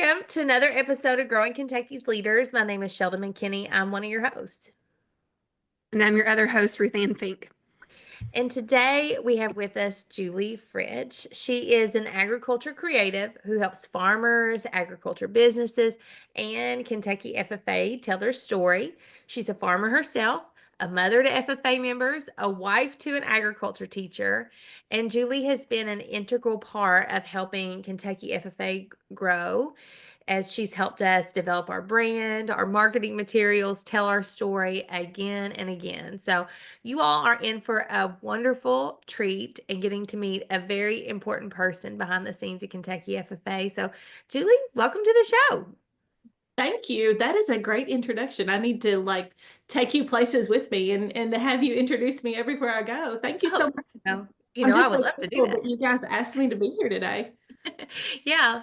Welcome to another episode of Growing Kentucky's Leaders. My name is Sheldon and Kenny. I'm one of your hosts. And I'm your other host, Ruth Ann Fink. And today we have with us Julie Fritsch. She is an agriculture creative who helps farmers, agriculture businesses, and Kentucky FFA tell their story. She's a farmer herself, a mother to FFA members, a wife to an agriculture teacher, and Julie has been an integral part of helping Kentucky FFA grow as she's helped us develop our brand, our marketing materials, tell our story again and again. So, you all are in for a wonderful treat and getting to meet a very important person behind the scenes at Kentucky FFA. So, Julie, welcome to the show. Thank you. That is a great introduction. I need to take you places with me and to have you introduce me everywhere I go. Thank you so much. I would love to do that. You guys asked me to be here today. Yeah.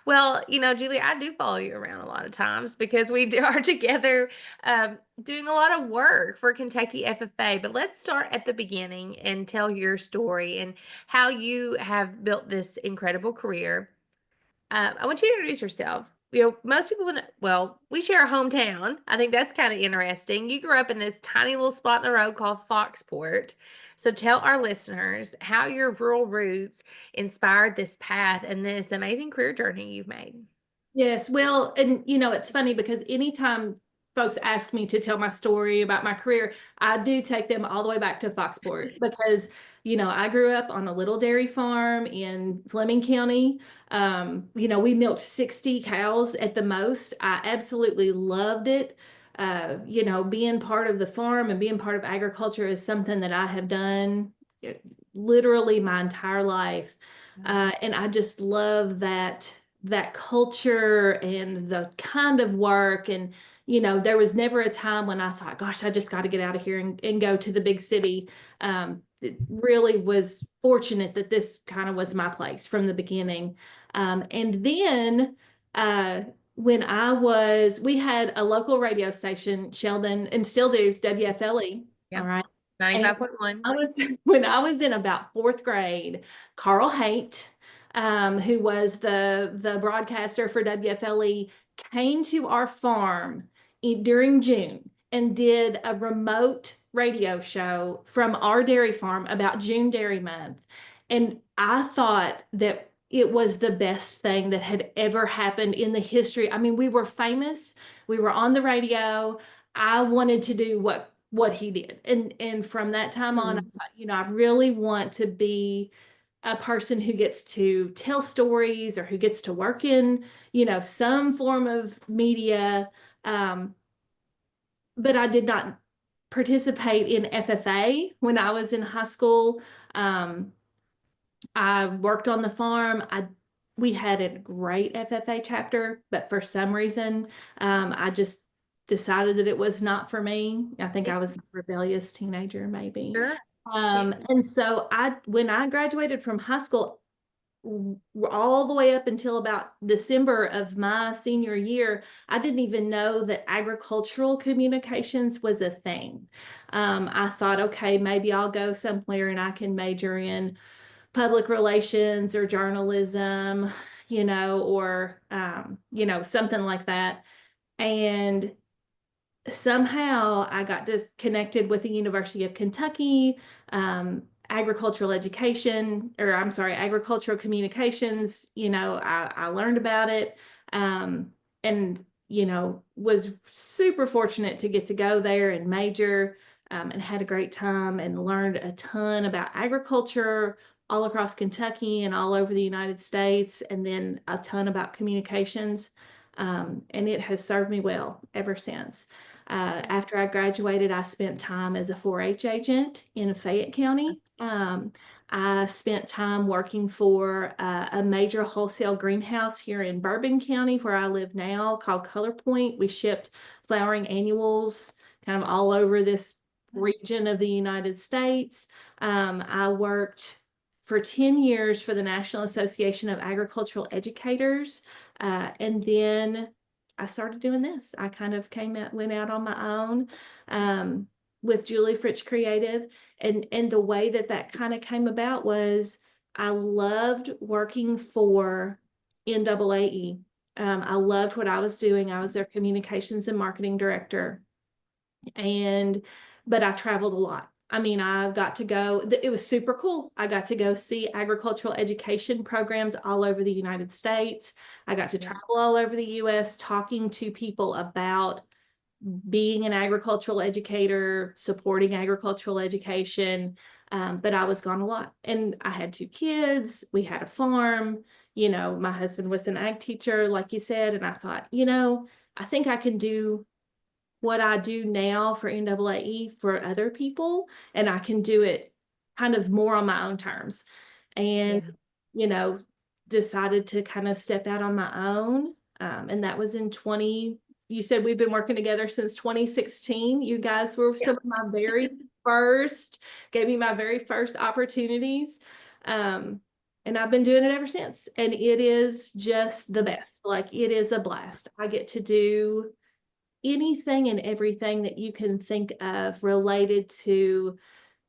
Well, Julie, I do follow you around a lot of times because are together doing a lot of work for Kentucky FFA. But let's start at the beginning and tell your story and how you have built this incredible career. I want you to introduce yourself. Most people we share a hometown. I think that's kind of interesting. You grew up in this tiny little spot in the road called Foxport. So tell our listeners how your rural roots inspired this path and this amazing career journey you've made. Yes. Well, and it's funny because anytime folks ask me to tell my story about my career, I do take them all the way back to Foxport because, I grew up on a little dairy farm in Fleming County. We milked 60 cows at the most. I absolutely loved it. Being part of the farm and being part of agriculture is something that I have done literally my entire life. And I just love that culture and the kind of work. And, there was never a time when I thought, gosh, I just got to get out of here and go to the big city. It really was fortunate that this kind of was my place from the beginning. And then we had a local radio station, Sheldon, and still do, WFLE. Yep. All right. 95.1. When I was in about fourth grade, Carl Haight, who was the broadcaster for WFLE, came to our farm during June and did a remote radio show from our dairy farm about June Dairy Month. And I thought that it was the best thing that had ever happened in the history. I mean, we were famous. We were on the radio. I wanted to do what he did. And from that time on, I thought, I really want to be a person who gets to tell stories or who gets to work in, some form of media. But I did not participate in FFA when I was in high school. I worked on the farm. We had a great FFA chapter, but for some reason, I just decided that it was not for me. I think I was a rebellious teenager, maybe. Sure. And so when I graduated from high school, all the way up until about December of my senior year, I didn't even know that agricultural communications was a thing. I thought, okay, maybe I'll go somewhere and I can major in public relations or journalism, or, something like that. And somehow I got disconnected with the University of Kentucky, agricultural communications. I learned about it, and was super fortunate to get to go there and major, and had a great time and learned a ton about agriculture all across Kentucky and all over the United States, and then a ton about communications. And it has served me well ever since. After I graduated, I spent time as a 4-H agent in Fayette County. I spent time working for a major wholesale greenhouse here in Bourbon County, where I live now, called Color Point. We shipped flowering annuals kind of all over this region of the United States. I worked for 10 years for the National Association of Agricultural Educators. And then I started doing this. I kind of went out on my own with Julie Fritsch Creative. And the way that kind of came about was I loved working for NAAE. I loved what I was doing. I was their communications and marketing director. But I traveled a lot. I mean, I got to go, it was super cool. I got to go see agricultural education programs all over the United States. I got to travel all over the US talking to people about being an agricultural educator, supporting agricultural education. But I was gone a lot. And I had 2 kids. We had a farm. My husband was an ag teacher, like you said. And I thought, I think I can do what I do now for NAAE for other people, and I can do it kind of more on my own terms. And, decided to kind of step out on my own. And that was you said we've been working together since 2016. You guys were some of my very gave me my very first opportunities. And I've been doing it ever since. And it is just the best. Like, it is a blast. I get to do anything and everything that you can think of related to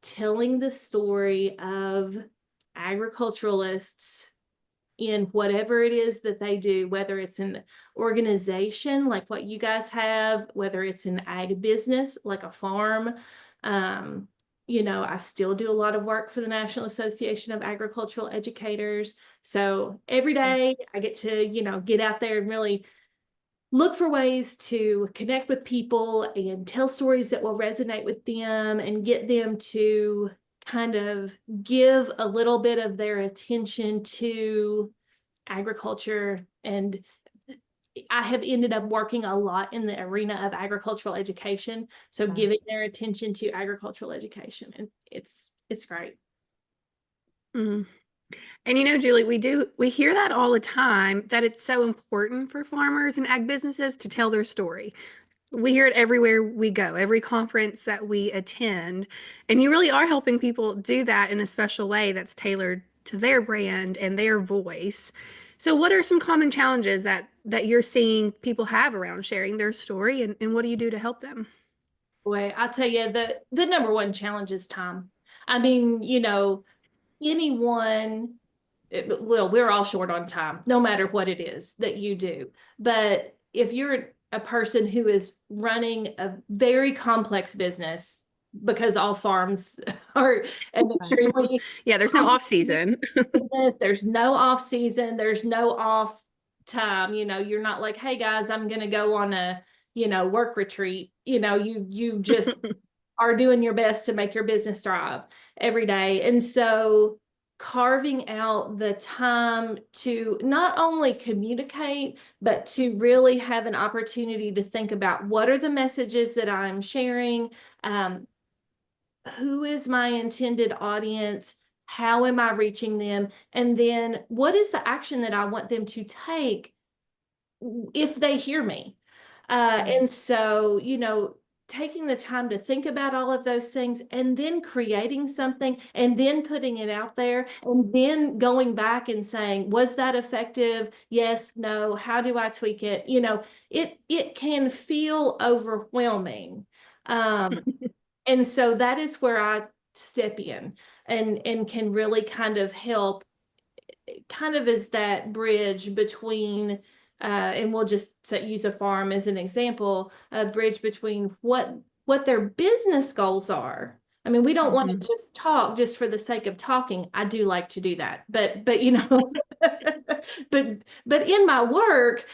telling the story of agriculturalists in whatever it is that they do, whether it's an organization like what you guys have, whether it's an ag business like a farm. I still do a lot of work for the National Association of Agricultural Educators. So every day I get to, get out there and really look for ways to connect with people and tell stories that will resonate with them and get them to kind of give a little bit of their attention to agriculture. And I have ended up working a lot in the arena of agricultural education. So giving their attention to agricultural education, and it's great. Mm. And Julie, we hear that all the time, that it's so important for farmers and ag businesses to tell their story. We hear it everywhere we go, every conference that we attend, and you really are helping people do that in a special way that's tailored to their brand and their voice. So what are some common challenges that you're seeing people have around sharing their story, and what do you do to help them? Boy, I'll tell you, the number one challenge is time. I mean, anyone, well, we're all short on time, no matter what it is that you do. But if you're a person who is running a very complex business, because all farms are an extremely there's no off season. business, there's no off season, there's no off time. You're not like, hey guys, I'm gonna go on a work retreat. You just are doing your best to make your business thrive every day. And so carving out the time to not only communicate, but to really have an opportunity to think about what are the messages that I'm sharing, who is my intended audience, how am I reaching them, and then what is the action that I want them to take if they hear me. And so, taking the time to think about all of those things and then creating something and then putting it out there and then going back and saying, was that effective? Yes, no, how do I tweak it? It can feel overwhelming. And so that is where I step in and can really kind of help, kind of as that bridge between and we'll just use a farm as an example, a bridge between what their business goals are. I mean, we don't want to just talk just for the sake of talking. I do like to do that, but but in my work,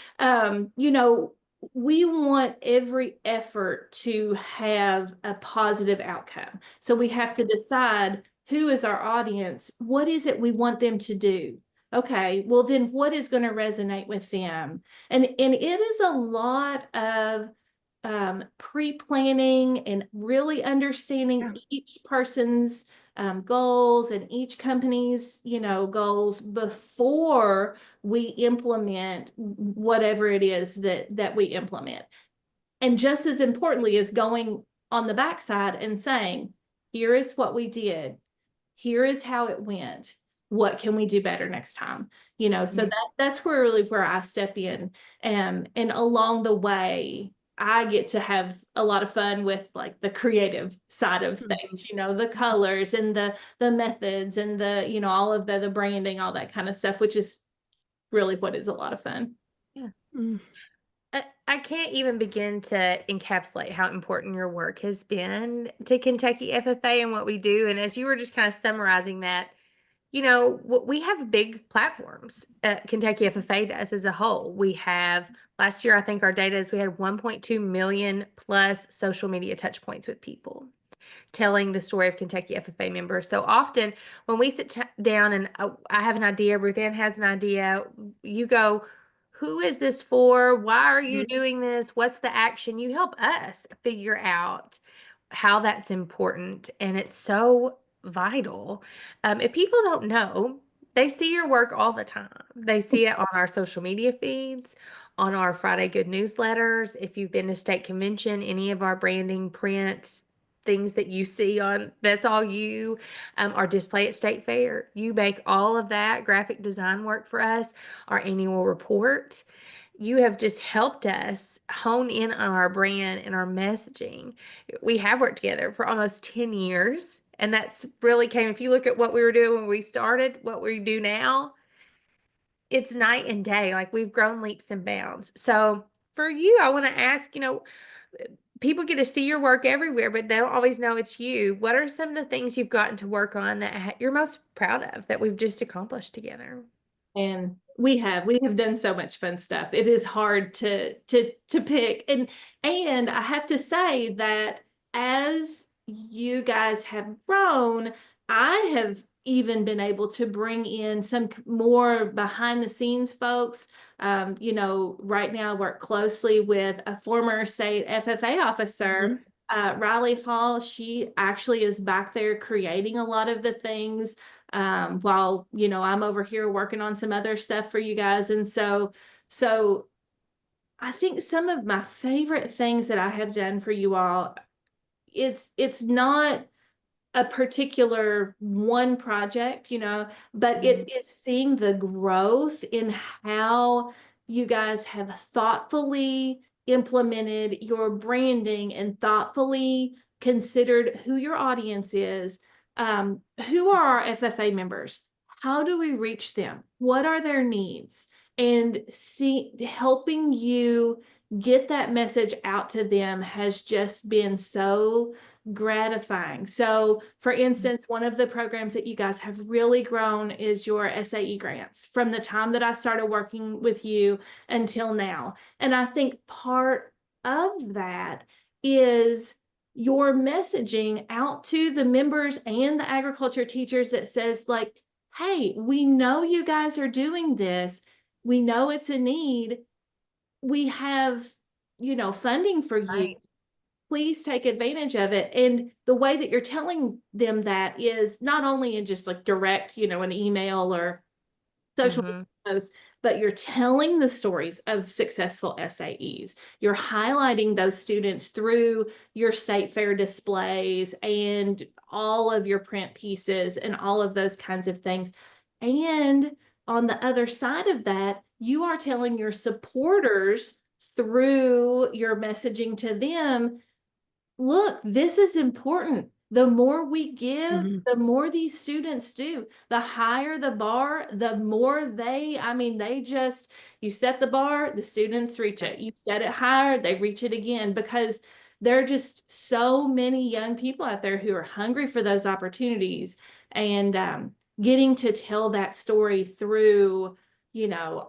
we want every effort to have a positive outcome. So we have to decide who is our audience, what is it we want them to do. Okay, well then what is going to resonate with them? And it is a lot of pre-planning and really understanding each person's goals and each company's, goals before we implement whatever it is that we implement. And just as importantly is going on the backside and saying, here is what we did. Here is how it went. What can we do better next time? So that's where I step in. And along the way, I get to have a lot of fun with like the creative side of things, the colors and the methods and the, all of the branding, all that kind of stuff, which is really what is a lot of fun. Yeah. Mm. I can't even begin to encapsulate how important your work has been to Kentucky FFA and what we do. And as you were just kind of summarizing that, we have big platforms. Kentucky FFA does as a whole. We have last year, I think our data is we had 1.2 million plus social media touch points with people telling the story of Kentucky FFA members. So often when we sit down and I have an idea, Ruth Ann has an idea, you go, who is this for? Why are you doing this? What's the action? You help us figure out how that's important. And it's so vital. If people don't know, they see your work all the time. They see it on our social media feeds, on our Friday Good newsletters. If you've been to state convention, any of our branding prints, things that you see on that's all you, our display at state fair, you make all of that graphic design work for us, our annual report. You have just helped us hone in on our brand and our messaging. We have worked together for almost 10 years, and that's really came, if you look at what we were doing when we started, what we do now, it's night and day. Like we've grown leaps and bounds. So for you, I want to ask, people get to see your work everywhere, but they don't always know it's you. What are some of the things you've gotten to work on that you're most proud of that we've just accomplished together? And we have done so much fun stuff. It is hard to pick. And I have to say that as you guys have grown, I have even been able to bring in some more behind the scenes folks. Right now I work closely with a former state FFA officer, Riley Hall. She actually is back there creating a lot of the things, while I'm over here working on some other stuff for you guys. And so I think some of my favorite things that I have done for you all, it's not a particular one project, but it is seeing the growth in how you guys have thoughtfully implemented your branding and thoughtfully considered who your audience is. Who are our FFA members? How do we reach them? What are their needs? And helping you get that message out to them has just been so gratifying. So, for instance, one of the programs that you guys have really grown is your SAE grants from the time that I started working with you until now. And I think part of that is your messaging out to the members and the agriculture teachers that says, like, hey, we know you guys are doing this. We know it's a need. We have, funding for you. Right. Please take advantage of it. And the way that you're telling them that is not only in just like direct, an email or social media posts, but you're telling the stories of successful SAEs. You're highlighting those students through your state fair displays and all of your print pieces and all of those kinds of things. And on the other side of that, you are telling your supporters through your messaging to them, look, this is important. The more we give, the more these students do. The higher the bar, the more you set the bar, the students reach it. You set it higher, they reach it again, because there are just so many young people out there who are hungry for those opportunities. And getting to tell that story through,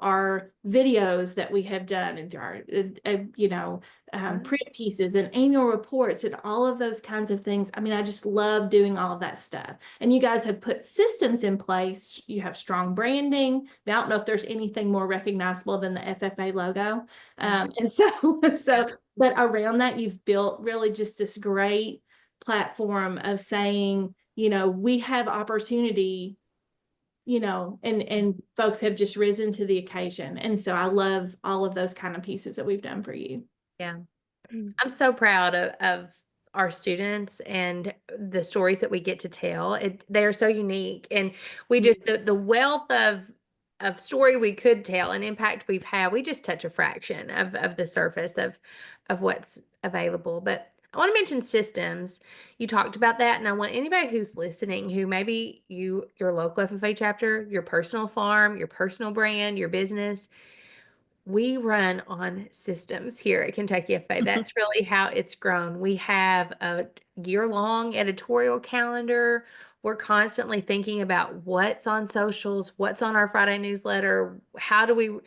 our videos that we have done and our, print pieces and annual reports and all of those kinds of things. I mean, I just love doing all of that stuff. And you guys have put systems in place. You have strong branding. Now, I don't know if there's anything more recognizable than the FFA logo. But around that, you've built really just this great platform of saying, we have opportunity, and folks have just risen to the occasion. And so I love all of those kind of pieces that we've done for you. Yeah. I'm so proud of our students and the stories that we get to tell. They are so unique, and we just the wealth of story we could tell and impact we've had. We just touch a fraction of the surface of what's available. But I want to mention systems. You talked about that, and I want anybody who's listening, who maybe your local FFA chapter, your personal farm, your personal brand, your business, We run on systems here at Kentucky FFA. That's really how it's grown. We have a year-long editorial calendar. We're constantly thinking about what's on socials, what's on our Friday newsletter, how do we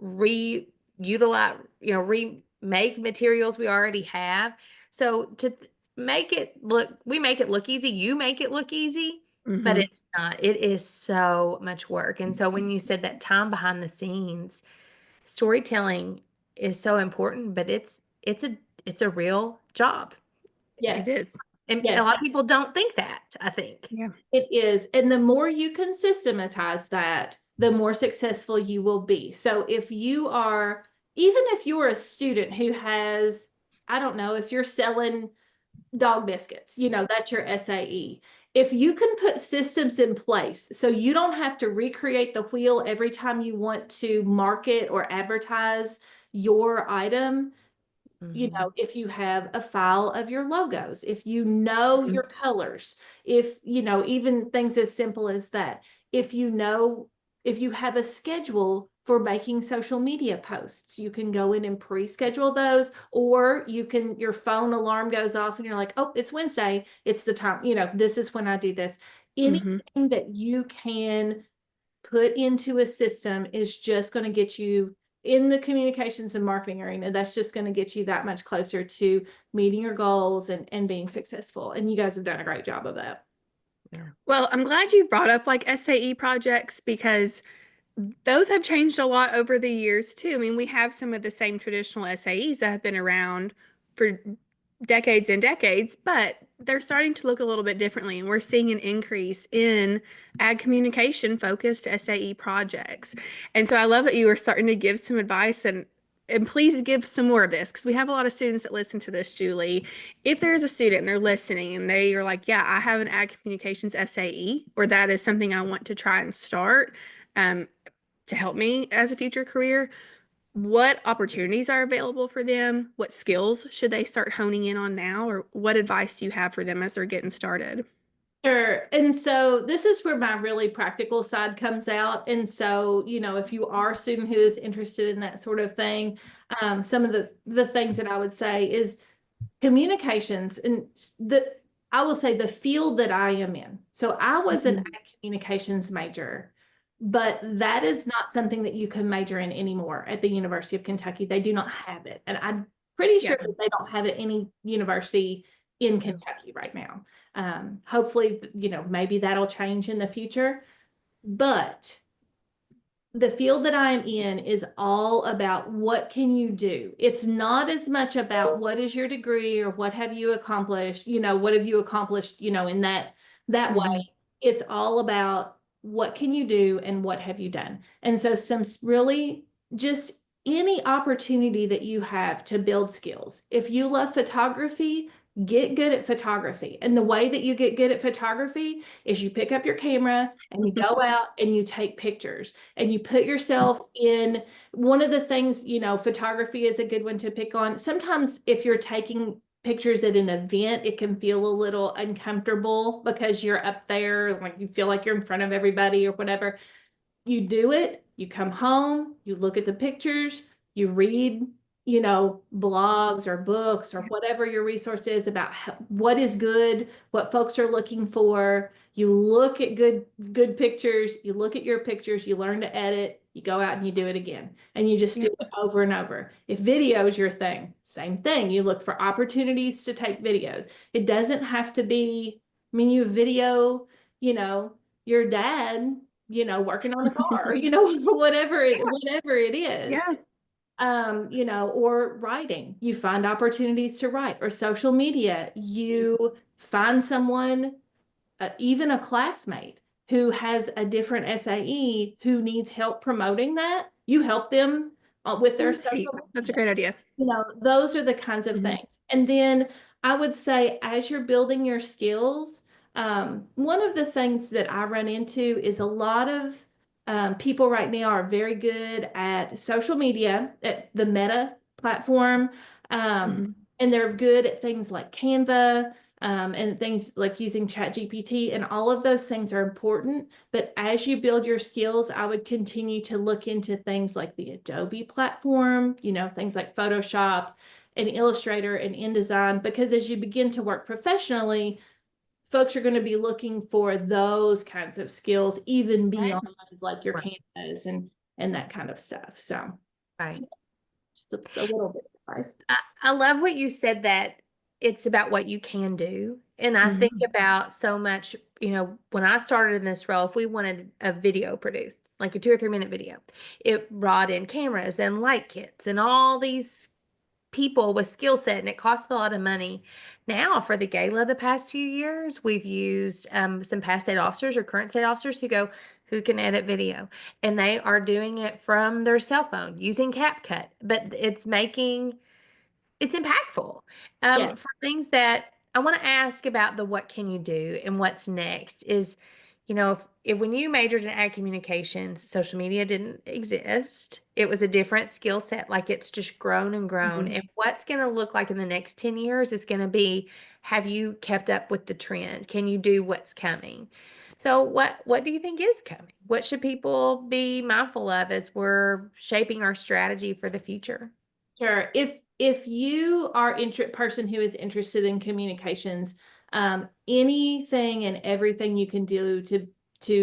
reutilize, remake materials we already have. So to make it look, we make it look easy, you make it look easy, but Mm-hmm. it's not. It is so much work. And so when you said that time behind the scenes, storytelling is so important, but it's a real job. It Yes. is. And a Yes. lot of people don't think that, I think. Yeah. It is. And the more you can systematize that, the more successful you will be. So if you are, even if you're a student who has, I don't know, if you're selling dog biscuits, that's your SAE. If you can put systems in place so you don't have to recreate the wheel every time you want to market or advertise your item, Mhm. if you have a file of your logos, if you know Mhm. your colors, if, even things as simple as that, if if you have a schedule for making social media posts, you can go in and pre-schedule those, or your phone alarm goes off and you're like, oh, it's Wednesday. It's the time, this is when I do this. Mm-hmm. Anything that you can put into a system is just going to get you in the communications and marketing arena. That's just going to get you that much closer to meeting your goals and being successful. And you guys have done a great job of that. Yeah. Well, I'm glad you brought up like SAE projects because those have changed a lot over the years too. I mean, we have some of the same traditional SAEs that have been around for decades and decades, but they're starting to look a little bit differently. And we're seeing an increase in ag communication focused SAE projects. And so I love that you were starting to give some advice and please give some more of this because we have a lot of students that listen to this, Julie. If there's a student and they're listening and they are like, yeah, I have an ag communications SAE, or that is something I want to try and start. Um, to help me as a future career, what opportunities are available for them? What skills should they start honing in on now? Or what advice do you have for them as they're getting started? Sure. And so this is where my really practical side comes out. And so, if you are a student who is interested in that sort of thing, some of the things that I would say is communications and I will say the field that I am in. So I was an Mhm. ag communications major, but that is not something that you can major in anymore at the University of Kentucky. They do not have it. And I'm pretty Yeah. sure that they don't have it any university in Kentucky right now. Hopefully, maybe that'll change in the future. But the field that I'm in is all about what can you do. It's not as much about what is your degree or what have you accomplished, what have you accomplished, in that way. Hmm. It's all about what can you do and what have you done. And so some really just any opportunity that you have to build skills. If you love photography, get good at photography. And the way that you get good at photography is you pick up your camera and you go out and you take pictures and you put yourself in one of the things, photography is a good one to pick on. Sometimes if you're taking pictures at an event, it can feel a little uncomfortable because you're up there, like you feel like you're in front of everybody or whatever. You do it, you come home, you look at the pictures, you read, blogs or books or whatever your resource is about what is good, what folks are looking for. You look at good pictures, you look at your pictures, you learn to edit, you go out and you do it again. And you just do Yeah. it over and over. If video is your thing, same thing. You look for opportunities to take videos. It doesn't have to be, I mean, you video, you know, your dad, working on a car, whatever it is, Yeah. or writing, you find opportunities to write, or social media, you find someone, even a classmate who has a different SAE who needs help promoting that, you help them with their That's neat. social That's a media. great idea. Those are the kinds of Hmm. things. And then I would say, as you're building your skills, one of the things that I run into is a lot of people right now are very good at social media, at the Meta platform, um, Hmm. and they're good at things like Canva. and things like using ChatGPT, and all of those things are important. But as you build your skills, I would continue to look into things like the Adobe platform, things like Photoshop and Illustrator and InDesign, because as you begin to work professionally, folks are going to be looking for those kinds of skills, even beyond like your Canvas and that kind of stuff. So, Right. just a little bit of advice. I love what you said, that it's about what you can do. And I think about so much, when I started in this role, if we wanted a video produced, like a 2 or 3 minute video, it brought in cameras and light kits and all these people with skill set, and it costs a lot of money. Now, for the gala the past few years, we've used some past state officers or current state officers who can edit video, and they are doing it from their cell phone using CapCut, but it's impactful. Yes. For things that I want to ask about, the what can you do and what's next is, if when you majored in ag communications, social media didn't exist. It was a different skill set. Like, it's just grown and grown. And what's going to look like in the next 10 years is going to be, have you kept up with the trend? Can you do what's coming? So what do you think is coming? What should people be mindful of as we're shaping our strategy for the future? Sure. If you are person who is interested in communications, anything and everything you can do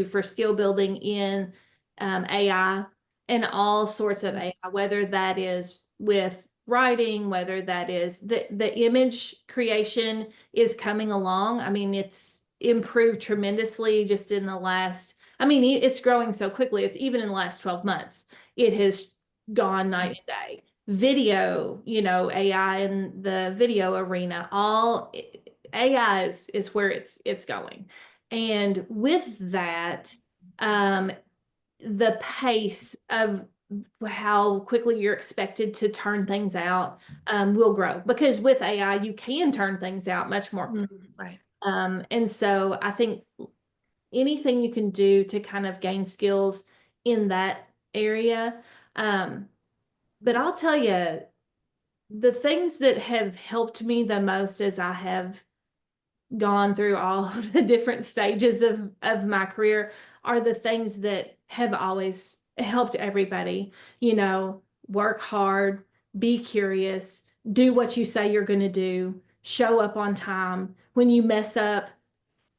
for skill building in AI and all sorts of AI, whether that is with writing, whether that is the image creation is coming along. I mean, it's improved tremendously just in the last, it's growing so quickly. It's even in the last 12 months, it has gone night and day. Video, AI in the video arena, all AI is where it's going. And with that, the pace of how quickly you're expected to turn things out will grow, because with AI, you can turn things out much more quickly. Right. And so I think anything you can do to kind of gain skills in that area. But I'll tell you, the things that have helped me the most as I have gone through all the different stages of my career are the things that have always helped everybody. Work hard, be curious, do what you say you're going to do, show up on time. When you mess up,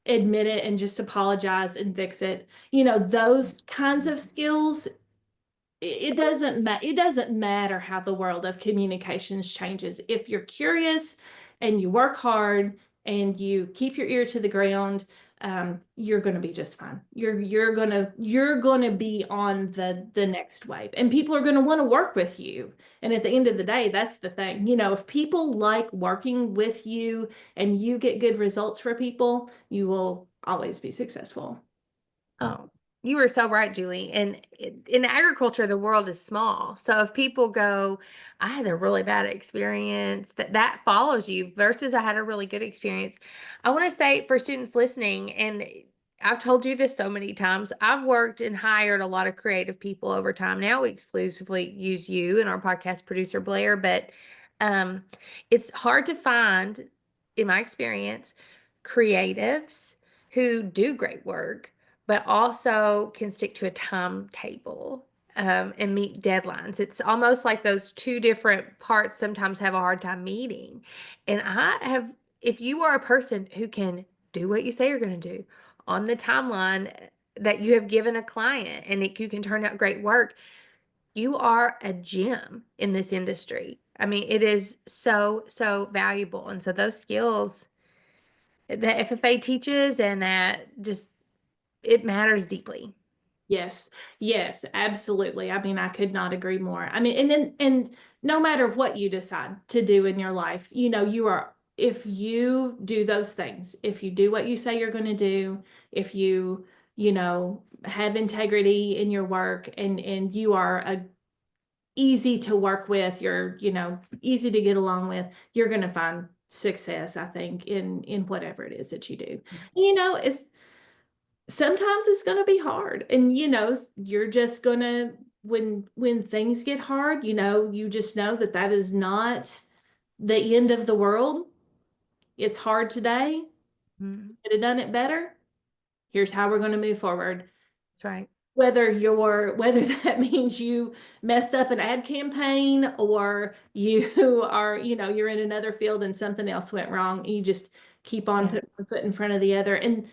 admit it and just apologize and fix it. Those kinds of skills, it doesn't matter how the world of communications changes. If you're curious and you work hard and you keep your ear to the ground, you're going to be just fine. You're gonna be on the next wave, and people are going to want to work with you. And at the end of the day, that's the thing. If people like working with you and you get good results for people, you will always be successful. Oh, you were so right, Julie. And in agriculture, the world is small. So if people go, I had a really bad experience, that follows you versus I had a really good experience. I want to say for students listening, and I've told you this so many times, I've worked and hired a lot of creative people over time. Now we exclusively use you and our podcast producer, Blair, but um, it's hard to find, in my experience, creatives who do great work but also can stick to a timetable and meet deadlines. It's almost like those two different parts sometimes have a hard time meeting. And if you are a person who can do what you say you're going to do on the timeline that you have given a client, and you can turn out great work, you are a gem in this industry. I mean, it is so, so valuable. And so those skills that FFA teaches, and that just, it matters deeply. Yes, yes, absolutely. I could not agree more. And no matter what you decide to do in your life, if you do those things, if you do what you say you're going to do, if have integrity in your work, and you are easy to work with, you're, easy to get along with, you're going to find success, I think, in whatever it is that you do. It's sometimes it's going to be hard, and you're just going to, when things get hard, you just know that is not the end of the world. it's hard today. Mhm. Could have done it better. Here's how we're going to move forward. That's right. Whether that means you messed up an ad campaign or you are, you're in another field and something else went wrong, you just keep on putting one foot in front of the other. And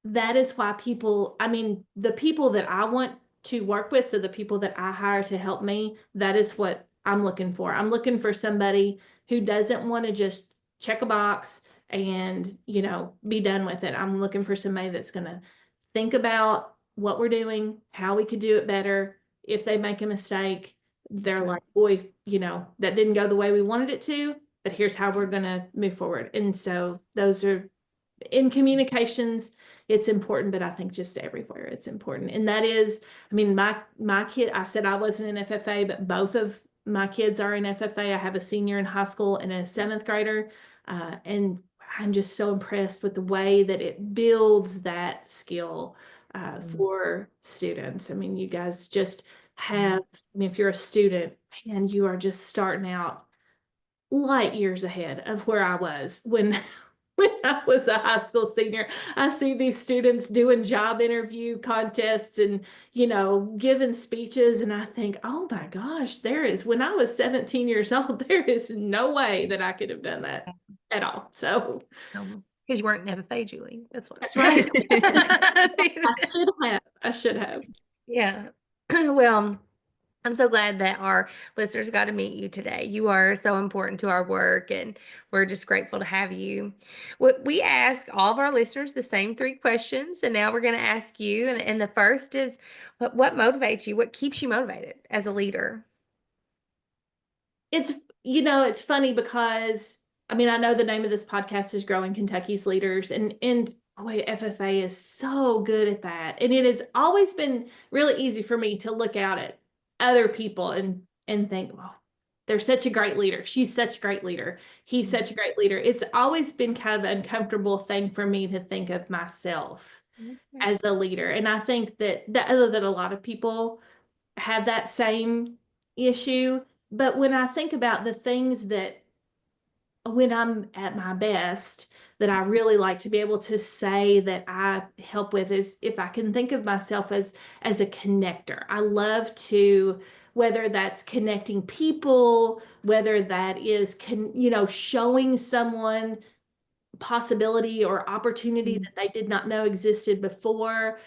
that is why the people that I want to work with, so the people that I hire to help me, that is what I'm looking for. I'm looking for somebody who doesn't want to just check a box and, be done with it. I'm looking for somebody that's going to think about what we're doing, how we could do it better. If they make a mistake, they're like, boy, that didn't go the way we wanted it to, but here's how we're going to move forward. And so those are in communications, it's important, but I think just everywhere it's important. And that is, my kid, I said I wasn't in FFA, but both of my kids are in FFA. I have a senior in high school and a seventh grader. And I'm just so impressed with the way that it builds that skill for students. You guys just have, if you're a student and you are just starting out light years ahead of where I was when when I was a high school senior. I see these students doing job interview contests and, giving speeches. And I think, oh my gosh, when I was 17 years old, there is no way that I could have done that at all. So, Because you weren't in FFA, Julie. That's what. that's right. I should have. Yeah. Well, I'm so glad that our listeners got to meet you today. You are so important to our work, and we're just grateful to have you. We ask all of our listeners the same 3 questions, and now we're going to ask you. And the first is, what motivates you? What keeps you motivated as a leader? It's funny because I know the name of this podcast is Growing Kentucky's Leaders, and boy, FFA is so good at that. And it has always been really easy for me to look out at other people and think, well, they're such a great leader. She's such a great leader. He's such a great leader. It's always been kind of an uncomfortable thing for me to think of myself as a leader. And I think that a lot of people have that same issue. But when I think about the things that when I'm at my best, that I really like to be able to say that I help with is if I can think of myself as a connector. I love to, whether that's connecting people, whether that is showing someone possibility or opportunity that they did not know existed before,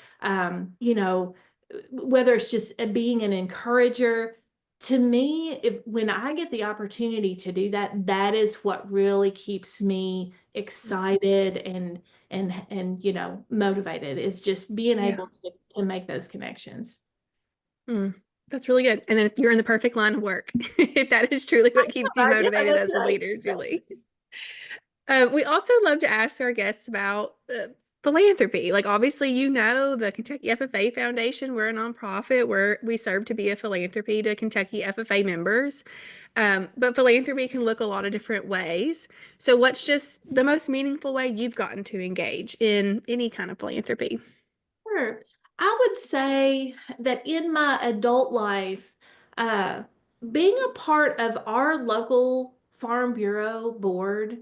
whether it's just being an encourager. To me, when I get the opportunity to do that, that is what really keeps me excited and motivated, is just being able to make those connections. That's really good. And then you're in the perfect line of work, if that is truly what keeps you motivated as a leader, Julie. We also love to ask our guests about philanthropy. Like, obviously, the Kentucky FFA Foundation, we're a nonprofit where we serve to be a philanthropy to Kentucky FFA members. But philanthropy can look a lot of different ways. So what's just the most meaningful way you've gotten to engage in any kind of philanthropy? Sure. I would say that in my adult life, uh, being a part of our local Farm Bureau board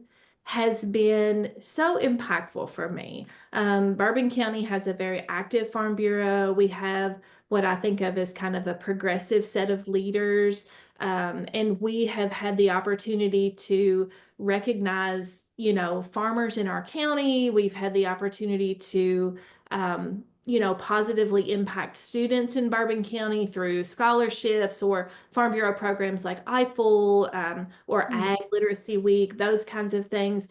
has been so impactful for me. Bourbon County has a very active Farm Bureau. We have what I think of as kind of a progressive set of leaders. And we have had the opportunity to recognize, farmers in our county. We've had the opportunity to positively impact students in Bourbon County through scholarships or Farm Bureau programs like EIFEL or Ag Literacy Week, those kinds of things.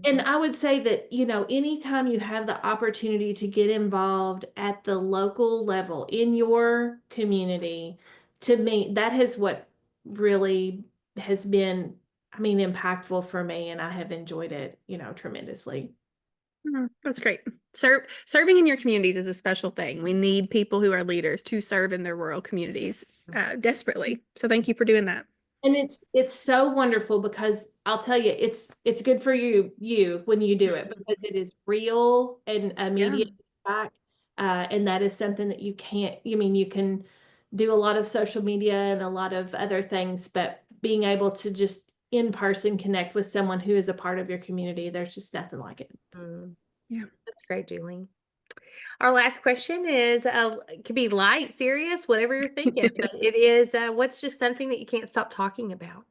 And I would say that, anytime you have the opportunity to get involved at the local level in your community, to me, that is what really has been, impactful for me. And I have enjoyed it, tremendously. That's great. Serving in your communities is a special thing. We need people who are leaders to serve in their rural communities desperately. So thank you for doing that. And it's so wonderful because I'll tell you, it's good for you when you do it, because it is real and immediate feedback. And that is something that you can't, you can do a lot of social media and a lot of other things, but being able to just in-person connect with someone who is a part of your community. There's just nothing like it. Yeah. That's great, Julie. Our last question is, it could be light, serious, whatever you're thinking, but it is, what's just something that you can't stop talking about?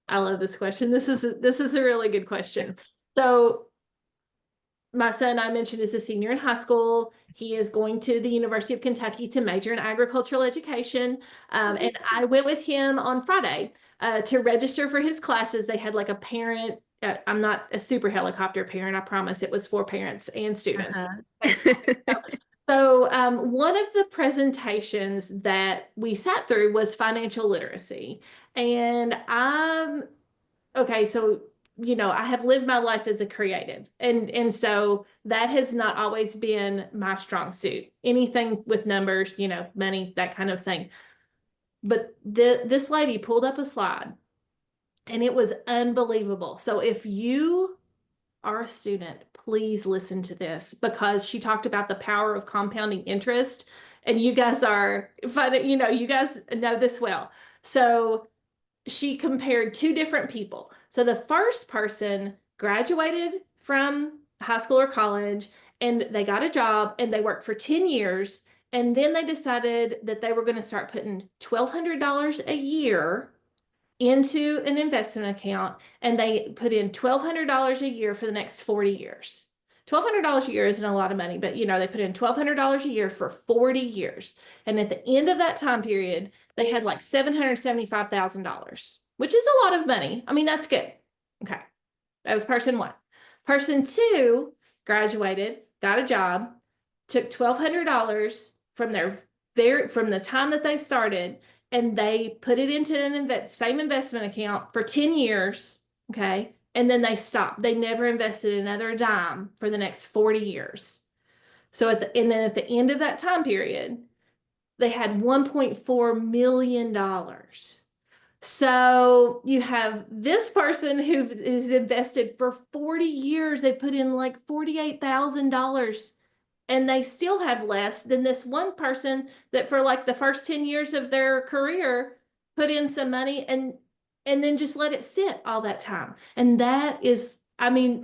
I love this question. This is a really good question. So my son, I mentioned, is a senior in high school. He is going to the University of Kentucky to major in agricultural education. And I went with him on Friday to register for his classes. They had like a parent. I'm not a super helicopter parent, I promise. It was for parents and students. So one of the presentations that we sat through was financial literacy. And okay, so I have lived my life as a creative, and so that has not always been my strong suit. Anything with numbers, money, that kind of thing. But this lady pulled up a slide, and it was unbelievable. So if you are a student, please listen to this, because she talked about the power of compounding interest, and you guys are fun, you guys know this well. So she compared two different people. So the first person graduated from high school or college, and they got a job and they worked for 10 years. And then they decided that they were going to start putting $1,200 a year into an investment account, and they put in $1,200 a year for the next 40 years. $1,200 a year isn't a lot of money, but they put in $1,200 a year for 40 years. And at the end of that time period, they had like $775,000, which is a lot of money. I mean, that's good. Okay. That was person one. Person two graduated, got a job, took $1,200 from from the time that they started, and they put it into an same investment account for 10 years. Okay. And then they stopped. They never invested another dime for the next 40 years. So and then at the end of that time period, they had $1.4 million. So you have this person who is invested for 40 years. They put in like $48,000, and they still have less than this one person that for like the first 10 years of their career put in some money and then just let it sit all that time. And that is, I mean,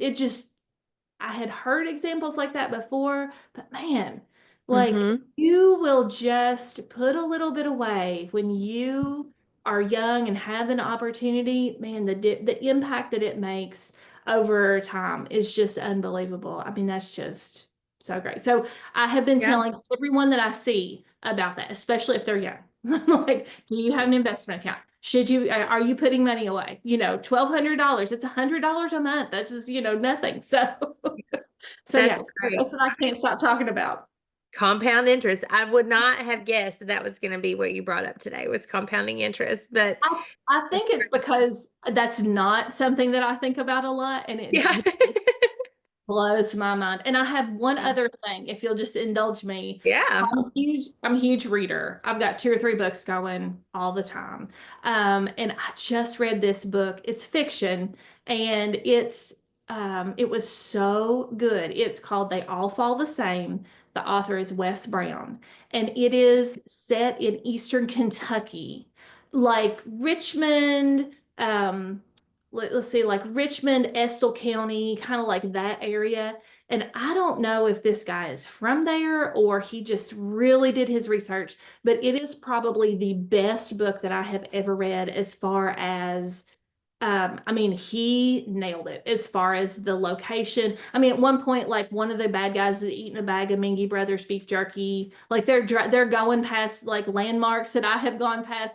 I had heard examples like that before, but man, like you will just put a little bit away when you are young and have an opportunity. Man, the impact that it makes over time is just unbelievable. I mean, that's just so great. So I have been telling everyone that I see about that, especially if they're young. Like, do you have an investment account? Are you putting money away? $1,200, it's $100 a month. That's just, nothing. So, That's great. That's what I can't stop talking about. Compound interest. I would not have guessed that was going to be what you brought up today, was compounding interest, but I think it's because that's not something that I think about a lot, and it blows my mind. And I have one other thing, if you'll just indulge me. Yeah. So I'm a huge reader. I've got 2 or 3 books going all the time. And I just read this book. It's fiction, and it was so good. It's called They All Fall the Same. The author is Wes Brown, and it is set in Eastern Kentucky, like Richmond, let's see, like Richmond, Estill County, kind of like that area. And I don't know if this guy is from there or he just really did his research, but it is probably the best book that I have ever read as far as I mean, he nailed it as far as the location. I mean, at one point, like one of the bad guys is eating a bag of Mingy Brothers beef jerky. Like they're going past like landmarks that I have gone past.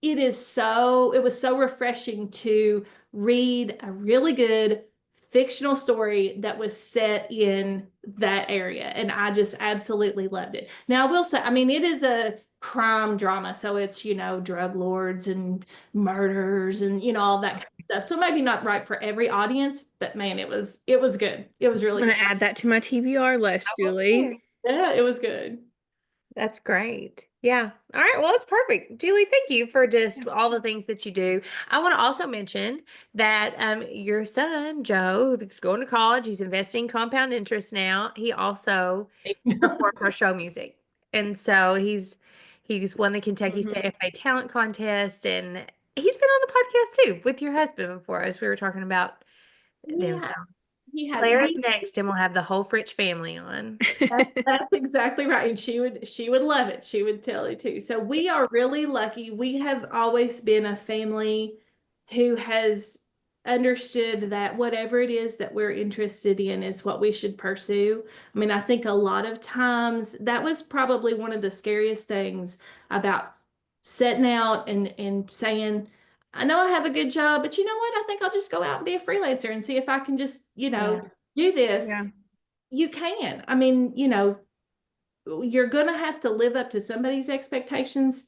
It was so refreshing to read a really good fictional story that was set in that area. And I just absolutely loved it. Now, I will say, I mean, it is a crime drama. So it's, drug lords and murders and, all that kind of stuff. So maybe not right for every audience, but man, it was good. It was really I'm good. gonna add that to my TBR list, Julie. Yeah, it was good. That's great. Yeah. All right. Well, it's perfect. Julie, thank you for just all the things that you do. I want to also mention that your son, Joe, who's going to college, he's investing compound interest now. He also performs our show music. And so he's won the Kentucky FFA talent contest, and He's been on the podcast too with your husband before, as we were talking about them. So Yeah, he has. Claire's next, and we'll have the whole Fritsch family on. That's exactly right. And she would love it. She would tell you too. So we are really lucky. We have always been a family who has understood that whatever it is that we're interested in is what we should pursue. I mean, I think a lot of times that was probably one of the scariest things about setting out and saying, I know I have a good job, but you know what? I think I'll just go out and be a freelancer and see if I can just, do this. Yeah. You can. I mean, you're going to have to live up to somebody's expectations.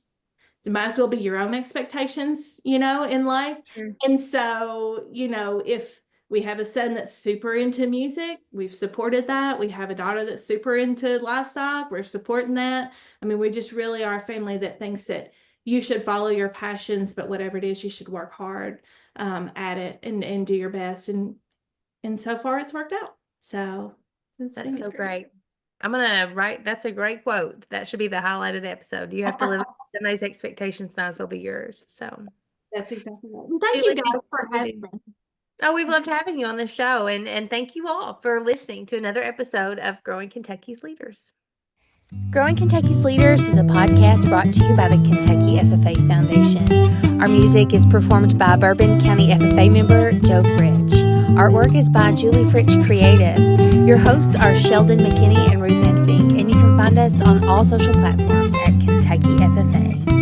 It might as well be your own expectations, in life. Sure. And so, if we have a son that's super into music, we've supported that. We have a daughter that's super into livestock, we're supporting that. I mean, we just really are a family that thinks that you should follow your passions, but whatever it is, you should work hard at it and do your best. And so far it's worked out. So That's so great. I'm gonna write. That's a great quote. That should be the highlight of the episode. You have to live up to somebody's expectations, might as well be yours. So that's exactly right. Well, thank you guys for having me. Oh, we've loved having you on the show, and thank you all for listening to another episode of Growing Kentucky's Leaders. Growing Kentucky's Leaders is a podcast brought to you by the Kentucky FFA Foundation. Our music is performed by Bourbon County FFA member Joe Fritsch. Artwork is by Julie Fritsch Creative. Your hosts are Sheldon McKinney and Ruth Ann, and you can find us on all social platforms at Kentucky FFA.